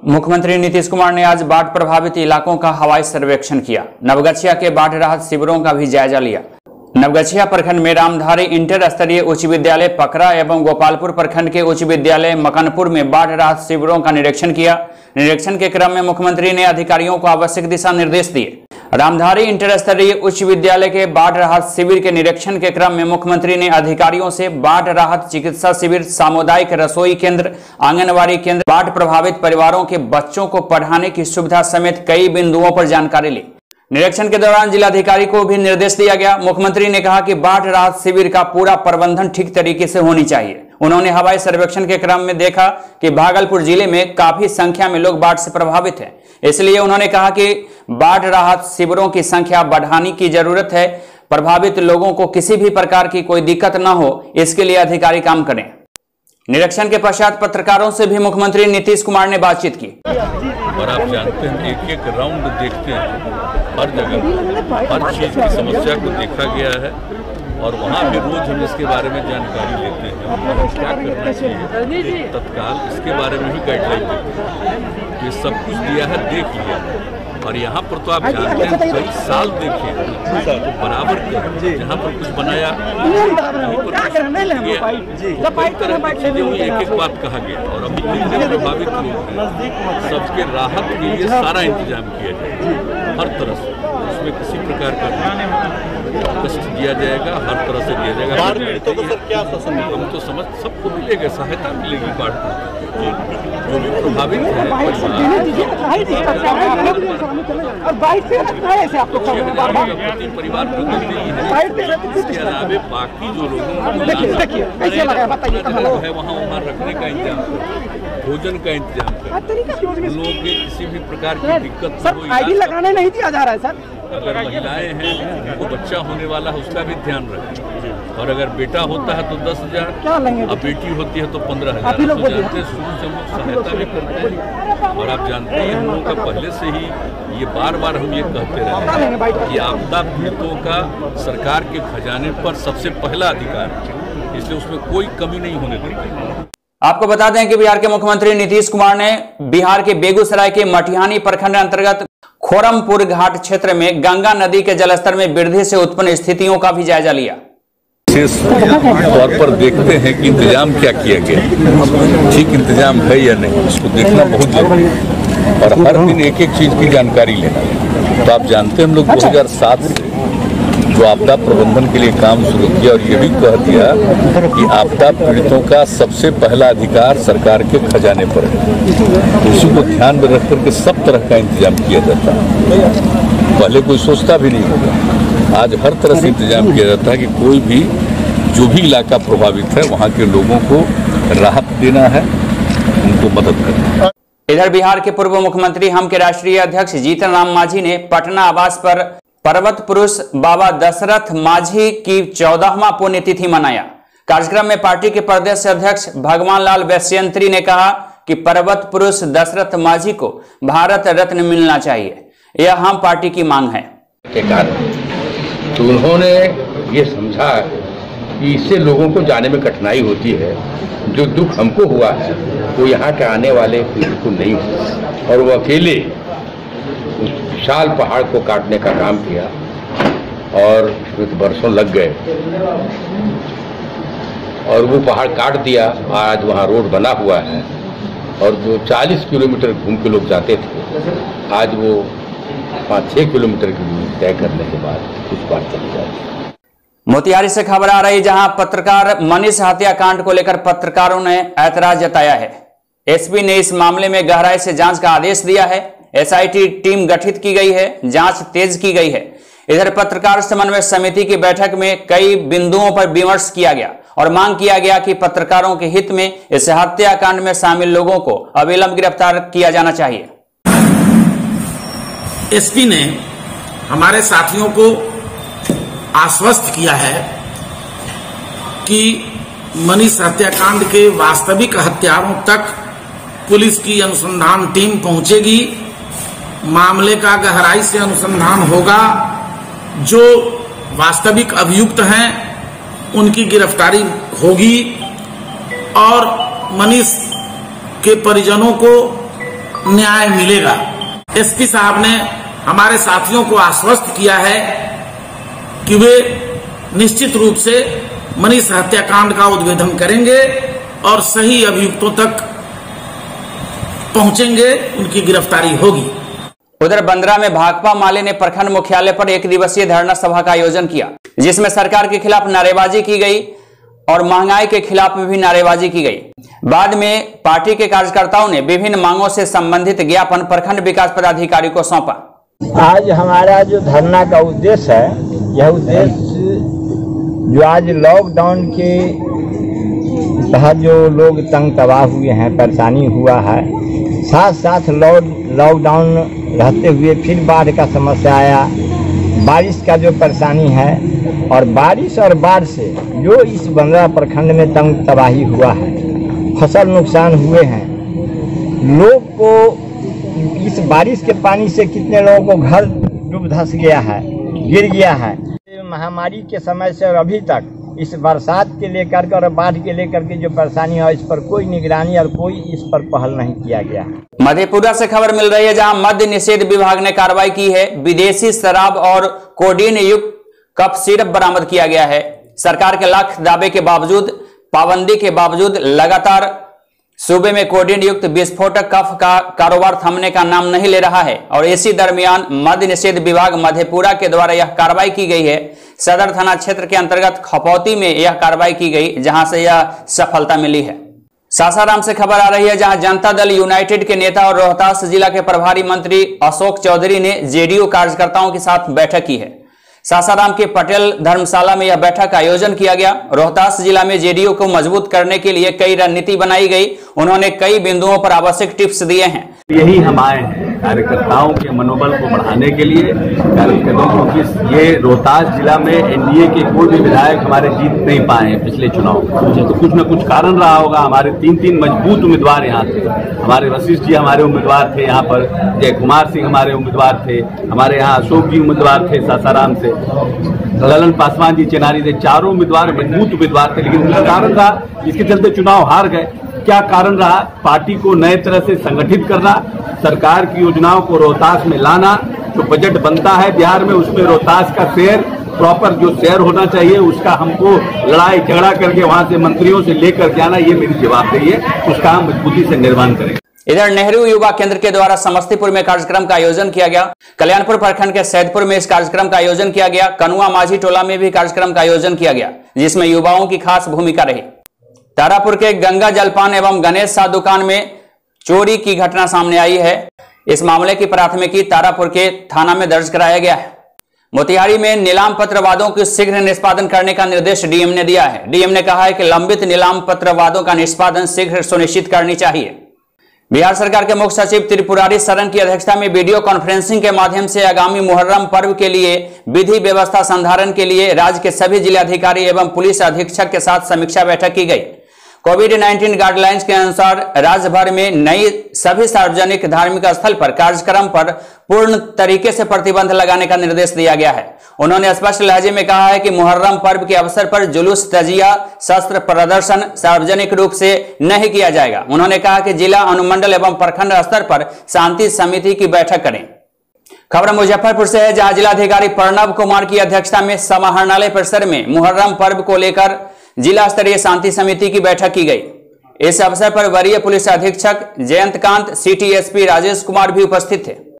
मुख्यमंत्री नीतीश कुमार ने आज बाढ़ प्रभावित इलाकों का हवाई सर्वेक्षण किया। नवगछिया के बाढ़ राहत शिविरों का भी जायजा लिया। नवगछिया प्रखंड में रामधारी इंटर स्तरीय उच्च विद्यालय पकरा एवं गोपालपुर प्रखंड के उच्च विद्यालय मकनपुर में बाढ़ राहत शिविरों का निरीक्षण किया। निरीक्षण के क्रम में मुख्यमंत्री ने अधिकारियों को आवश्यक दिशा निर्देश दिए। रामधारी इंटर स्तरीय उच्च विद्यालय के बाढ़ राहत शिविर के निरीक्षण के क्रम में मुख्यमंत्री ने अधिकारियों से बाढ़ राहत चिकित्सा शिविर, सामुदायिक रसोई केंद्र, आंगनबाड़ी केंद्र, बाढ़ प्रभावित परिवारों के बच्चों को पढ़ाने की सुविधा समेत कई बिंदुओं पर जानकारी ली। निरीक्षण के दौरान जिलाधिकारी को भी निर्देश दिया गया। मुख्यमंत्री ने कहा कि बाढ़ राहत शिविर का पूरा प्रबंधन ठीक तरीके से होनी चाहिए। उन्होंने हवाई सर्वेक्षण के क्रम में देखा कि भागलपुर जिले में काफी संख्या में लोग बाढ़ से प्रभावित हैं, इसलिए उन्होंने कहा कि बाढ़ राहत शिविरों की संख्या बढ़ाने की जरूरत है। प्रभावित लोगों को किसी भी प्रकार की कोई दिक्कत न हो, इसके लिए अधिकारी काम करें। निरीक्षण के पश्चात पत्रकारों से भी मुख्यमंत्री नीतीश कुमार ने बातचीत की। और आप जानते हैं, एक एक राउंड देखते हैं, हर जगह हर चीज की समस्या को देखा गया है और वहाँ भी रोज हम इसके बारे में जानकारी लेते हैं और क्या करना चाहिए तत्काल इसके बारे में ही गाइडलाइन देते हैं। ये सब कुछ दिया है, देख लिया। और यहाँ पर तो आप जानते हैं कई साल देखे तो बराबर जहाँ पर कुछ बनाया एक एक बात कहा गया। और अभी जितने प्रभावित लोग हैं सबके राहत के लिए सारा इंतजाम किया जाएगा हर तरह से। उसमें किसी प्रकार का कष्ट दिया जाएगा, हर तरह से दिया जाएगा। हम तो समझ सबको मिलेगा, सहायता मिलेगी बाढ़ जो भी प्रभावित है परिवार इसके अलावा बाकी जो लोगों को है वहाँ रखने का इंतजाम, भोजन का इंतजाम करें, लोगों के किसी भी प्रकार की दिक्कत सर आईडी लगाने नहीं दिया जा रहा है सर। अगर महिलाएं हैं उनको बच्चा होने वाला है उसका भी ध्यान रखें। और अगर बेटा होता है तो 10,000, अब बेटी होती है तो 15,000। जानते शुरू से हम लोग सहायता भी करते हैं। और आप जानते हैं हम लोगों का पहले से ही ये बार बार हम ये कहते रहे कि आपदा पीड़ितों का सरकार के खजाने पर सबसे पहला अधिकार है, इसलिए उसमें कोई कमी नहीं होने देते। आपको बता दें कि बिहार के मुख्यमंत्री नीतीश कुमार ने बिहार के बेगूसराय के मटिहानी प्रखंड अंतर्गत खोरमपुर घाट क्षेत्र में गंगा नदी के जलस्तर में वृद्धि से उत्पन्न स्थितियों का भी जायजा लिया। विशेष तौर पर देखते हैं कि इंतजाम क्या किया गया, ठीक इंतजाम है या नहीं, इसको देखना बहुत जरूरी है। और हर दिन एक एक चीज की जानकारी लेना। तो आप जानते हैं हम लोग 2007 से जो आपदा प्रबंधन के लिए काम शुरू किया और ये भी कह दिया कि आपदा पीड़ितों का सबसे पहला अधिकार सरकार के खजाने पर है। तो उसी को ध्यान में रख करके सब तरह का इंतजाम किया जाता है। पहले कोई सोचता भी नहीं होगा, आज हर तरह से इंतजाम किया जाता है कि कोई भी जो भी इलाका प्रभावित है वहाँ के लोगों को राहत देना है, उनको मदद करना है। इधर बिहार के पूर्व मुख्यमंत्री हम के राष्ट्रीय अध्यक्ष जीतन राम मांझी ने पटना आवास पर पर्वत पुरुष बाबा दशरथ मांझी की 14वां पुण्यतिथि मनाया। कार्यक्रम में पार्टी के प्रदेश अध्यक्ष भगवान लाल वैश्यंत्री ने कहा कि पर्वत पुरुष दशरथ मांझी को भारत रत्न मिलना चाहिए, यह हम पार्टी की मांग है। तो उन्होंने ये समझा कि इससे लोगों को जाने में कठिनाई होती है, जो दुख हमको हुआ है वो यहाँ के आने वाले पीढ़ी को नहीं हुआ। और वो अकेले उस विशाल पहाड़ को काटने का काम किया और उसमें तो बरसों लग गए और वो पहाड़ काट दिया। आज वहाँ रोड बना हुआ है और जो 40 किलोमीटर घूम के लोग जाते थे, आज वो 5-6 किलोमीटर की दूरी तय करने के बाद कुछ बात चली जाती है। मोतिहारी से खबर आ रही, जहां पत्रकार मनीष हत्याकांड को लेकर पत्रकारों ने ऐतराज जताया है। एसपी ने इस मामले में गहराई से जांच का आदेश दिया है। एसआईटी टीम गठित की गई है, जांच तेज की गई है। इधर पत्रकार समन्वय समिति की बैठक में कई बिंदुओं पर विमर्श किया गया और मांग किया गया कि पत्रकारों के हित में इस हत्याकांड में शामिल लोगों को अविलंब गिरफ्तार किया जाना चाहिए। एसपी ने हमारे साथियों को आश्वस्त किया है कि मनीष हत्याकांड के वास्तविक हत्यारों तक पुलिस की अनुसंधान टीम पहुंचेगी, मामले का गहराई से अनुसंधान होगा, जो वास्तविक अभियुक्त हैं उनकी गिरफ्तारी होगी और मनीष के परिजनों को न्याय मिलेगा। एसपी साहब ने हमारे साथियों को आश्वस्त किया है कि वे निश्चित रूप से मनीष हत्याकांड का उद्भेदन करेंगे और सही अभियुक्तों तक पहुंचेंगे, उनकी गिरफ्तारी होगी। उधर बंदरा में भाकपा माले ने प्रखंड मुख्यालय पर एक दिवसीय धरना सभा का आयोजन किया, जिसमें सरकार के खिलाफ नारेबाजी की गई और महंगाई के खिलाफ भी नारेबाजी की गई। बाद में पार्टी के कार्यकर्ताओं ने विभिन्न मांगों से संबंधित ज्ञापन प्रखंड विकास पदाधिकारी को सौंपा। आज हमारा जो धरना का उद्देश्य है, यह उद्देश्य जो आज लॉकडाउन के तहत जो लोग तंग तबाह हुए हैं, परेशानी हुआ है, साथ साथ लॉकडाउन रहते हुए फिर बाढ़ का समस्या आया, बारिश का जो परेशानी है और बारिश और बाढ़ से जो इस बंदरा प्रखंड में तंग तबाही हुआ है, फसल नुकसान हुए हैं, लोग को इस बारिश के पानी से कितने लोगों को घर डूब धंस गया है, गिर गया है। महामारी के समय से और अभी तक इस बरसात के लेकर के और बाढ़ के लेकर के जो परेशानी है, इस पर कोई निगरानी और कोई इस पर पहल नहीं किया गया है। मधेपुरा से खबर मिल रही है, जहां मद्य निषेध विभाग ने कार्रवाई की है। विदेशी शराब और कोडीन युक्त कफ सिरप बरामद किया गया है। सरकार के लाख दावे के बावजूद, पाबंदी के बावजूद लगातार सूबे में कोडीन युक्त विस्फोटक कफ का कारोबार थमने का नाम नहीं ले रहा है और इसी दरमियान मद्य निषेध विभाग मधेपुरा के द्वारा यह कार्रवाई की गई है। सदर थाना क्षेत्र के अंतर्गत खपौती में यह कार्रवाई की गई, जहां से यह सफलता मिली है। सासाराम से खबर आ रही है, जहां जनता दल यूनाइटेड के नेता और रोहतास जिला के प्रभारी मंत्री अशोक चौधरी ने जेडीयू कार्यकर्ताओं के साथ बैठक की है। सासाराम के पटेल धर्मशाला में यह बैठक का आयोजन किया गया। रोहतास जिला में जेडीयू को मजबूत करने के लिए कई रणनीति बनाई गई। उन्होंने कई बिंदुओं पर आवश्यक टिप्स दिए हैं। यही हम आए हैं कार्यकर्ताओं के मनोबल को बढ़ाने के लिए। कार्यकर्ताओं को ये रोहतास जिला में एनडीए के कोई भी विधायक हमारे जीत नहीं पाए हैं पिछले चुनाव में, तो कुछ न कुछ कारण रहा होगा। हमारे तीन मजबूत उम्मीदवार यहाँ थे। हमारे वशिष्ठ जी हमारे उम्मीदवार थे, यहाँ पर जय कुमार सिंह हमारे उम्मीदवार थे, हमारे यहाँ अशोक जी उम्मीदवार थे सासाराम से, ललन पासवान जी चेनारी थे। चारों उम्मीदवार मजबूत उम्मीदवार थे, लेकिन कुछ कारण रहा जिसके चलते चुनाव हार गए। क्या कारण रहा? पार्टी को नए तरह से संगठित करना, सरकार की योजनाओं को रोहतास में लाना, जो बजट बनता है बिहार में उसमें रोहतास का शेयर प्रॉपर जो शेयर होना चाहिए उसका हमको लड़ाई झगड़ा करके वहां से मंत्रियों से लेकर के आना, ये मेरी जवाबदेही है। उसका हम मजबूती से निर्माण करें। इधर नेहरू युवा केंद्र के द्वारा समस्तीपुर में कार्यक्रम का आयोजन किया गया। कल्याणपुर प्रखंड के सैदपुर में इस कार्यक्रम का आयोजन किया गया। कनुआ माझी टोला में भी कार्यक्रम का आयोजन किया गया, जिसमें युवाओं की खास भूमिका रही। तारापुर के गंगा जलपान एवं गणेश साह दुकान में चोरी की घटना सामने आई है। इस मामले की प्राथमिकी तारापुर के थाना में दर्ज कराया गया है। मोतिहारी में नीलाम पत्र वादों के शीघ्र निष्पादन करने का निर्देश डीएम ने दिया है। डीएम ने कहा है कि लंबित नीलाम पत्र वादों का निष्पादन शीघ्र सुनिश्चित करनी चाहिए। बिहार सरकार के मुख्य सचिव त्रिपुरारी शरण की अध्यक्षता में वीडियो कॉन्फ्रेंसिंग के माध्यम से आगामी मुहर्रम पर्व के लिए विधि व्यवस्था संधारण के लिए राज्य के सभी जिलाधिकारी एवं पुलिस अधीक्षक के साथ समीक्षा बैठक की गई। कोविड-19 गाइडलाइंस के अनुसार राज्य भर में नई सभी सार्वजनिक धार्मिक स्थल पर कार्यक्रम पर पूर्ण तरीके से प्रतिबंध लगाने का निर्देश दिया गया है। उन्होंने स्पष्ट लहजे में कहा है कि मुहर्रम पर्व के अवसर पर जुलूस, तजिया, शस्त्र प्रदर्शन सार्वजनिक रूप से नहीं किया जाएगा। उन्होंने कहा कि जिला, अनुमंडल एवं प्रखंड स्तर पर शांति समिति की बैठक करें। खबर मुजफ्फरपुर से है, जहां जिलाधिकारी प्रणव कुमार की अध्यक्षता में समाहरणालय परिसर में मुहर्रम पर्व को लेकर जिला स्तरीय शांति समिति की बैठक की गई। इस अवसर पर वरीय पुलिस अधीक्षक जयंतकांत, सिटी एसपी राजेश कुमार भी उपस्थित थे।